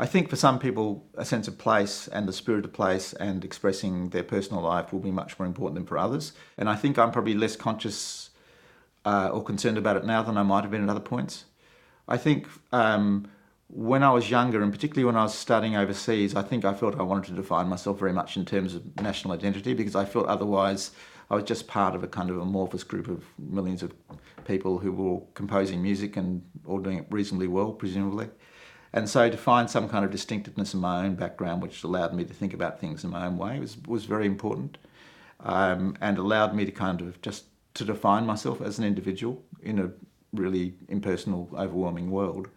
I think for some people, a sense of place and the spirit of place and expressing their personal life will be much more important than for others. And I think I'm probably less conscious or concerned about it now than I might have been at other points. I think when I was younger, and particularly when I was studying overseas, I think I felt I wanted to define myself very much in terms of national identity, because I felt otherwise I was just part of a kind of amorphous group of millions of people who were all composing music and all doing it reasonably well, presumably. And so to find some kind of distinctiveness in my own background, which allowed me to think about things in my own way, was very important, and allowed me to kind of just to define myself as an individual in a really impersonal, overwhelming world.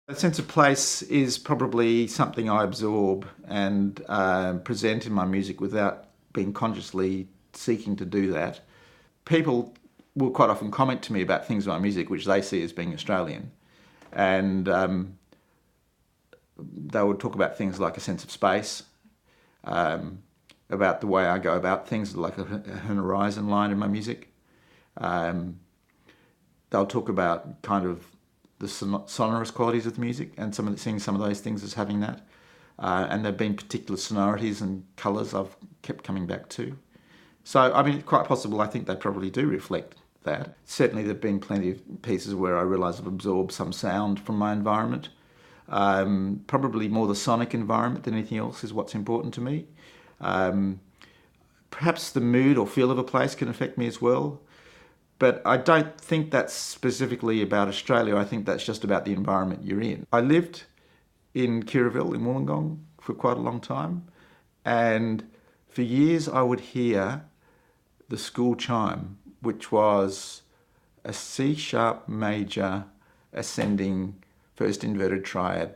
A sense of place is probably something I absorb and present in my music without being consciously seeking to do that. People will quite often comment to me about things in my music which they see as being Australian, and they would talk about things like a sense of space, about the way I go about things, like a horizon line in my music. They'll talk about kind of the sonorous qualities of the music, and seeing some of those things as having that. And there have been particular sonorities and colours I've kept coming back to. So, I mean, it's quite possible I think they probably do reflect that. Certainly there have been plenty of pieces where I realise I've absorbed some sound from my environment. Probably more the sonic environment than anything else is what's important to me. Perhaps the mood or feel of a place can affect me as well. But I don't think that's specifically about Australia. I think that's just about the environment you're in. I lived in Kirraville in Wollongong for quite a long time, and for years I would hear the school chime, which was a C-sharp major ascending first inverted triad,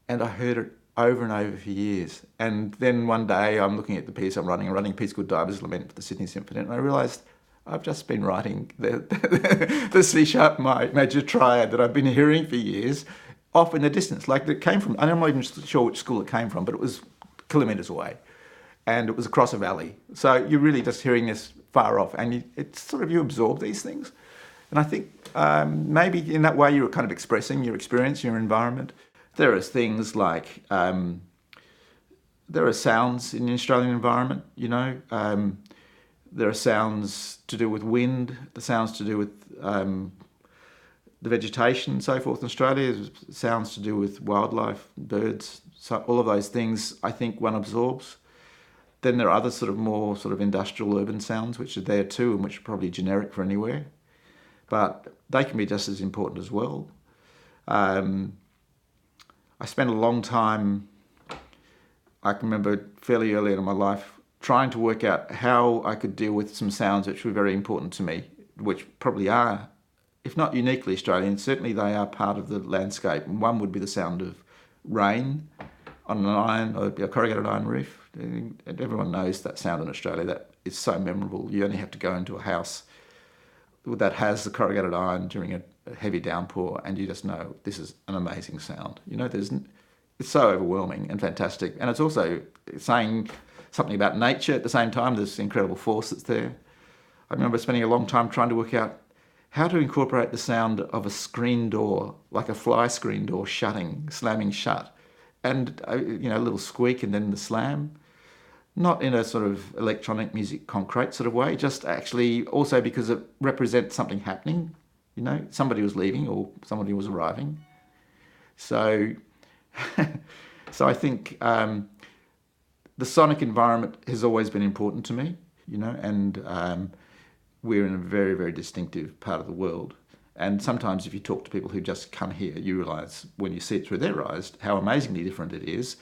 and I heard it over and over for years. And then one day I'm looking at the piece I'm running a piece called Diver's Lament for the Sydney Symphony, and I realised I've just been writing the C-sharp major triad that I've been hearing for years off in the distance. Like, it came from, I'm not even sure which school it came from, but it was kilometres away, and it was across a valley. So you're really just hearing this far off, and it's sort of, you absorb these things. And I think maybe in that way you're kind of expressing your experience, your environment. There are things like, there are sounds in the Australian environment, you know. There are sounds to do with wind, the sounds to do with the vegetation and so forth in Australia, sounds to do with wildlife, birds, so all of those things I think one absorbs. Then there are other sort of more sort of industrial urban sounds which are there too, and which are probably generic for anywhere, but they can be just as important as well. I spent a long time, I can remember fairly early in my life, trying to work out how I could deal with some sounds which were very important to me, which probably are, if not uniquely Australian, certainly they are part of the landscape. And one would be the sound of rain on an iron or a corrugated iron roof. And everyone knows that sound in Australia. That is so memorable. You only have to go into a house that has the corrugated iron during a heavy downpour, and you just know this is an amazing sound. You know, it's so overwhelming and fantastic, and it's also saying something about nature at the same time. There's incredible force that's there. I remember spending a long time trying to work out how to incorporate the sound of a screen door, like a fly screen door slamming shut, and a little squeak and then the slam. Not in a sort of electronic music concrete sort of way, just actually also because it represents something happening. You know, somebody was leaving or somebody was arriving. So, so I think the sonic environment has always been important to me, you know, and we're in a very, very distinctive part of the world. And sometimes if you talk to people who just come here, you realise when you see it through their eyes how amazingly different it is.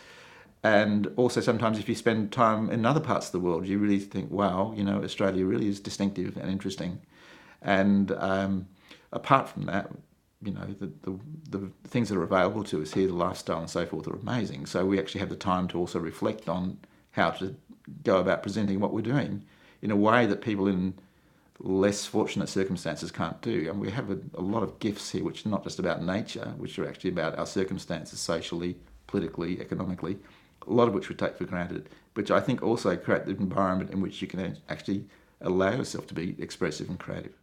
And also sometimes if you spend time in other parts of the world, you really think, wow, you know, Australia really is distinctive and interesting. And apart from that, you know, the things that are available to us here, the lifestyle and so forth, are amazing. So we actually have the time to also reflect on how to go about presenting what we're doing in a way that people in less fortunate circumstances can't do. And we have a lot of gifts here, which are not just about nature, which are actually about our circumstances socially, politically, economically, a lot of which we take for granted, which I think also create the environment in which you can actually allow yourself to be expressive and creative.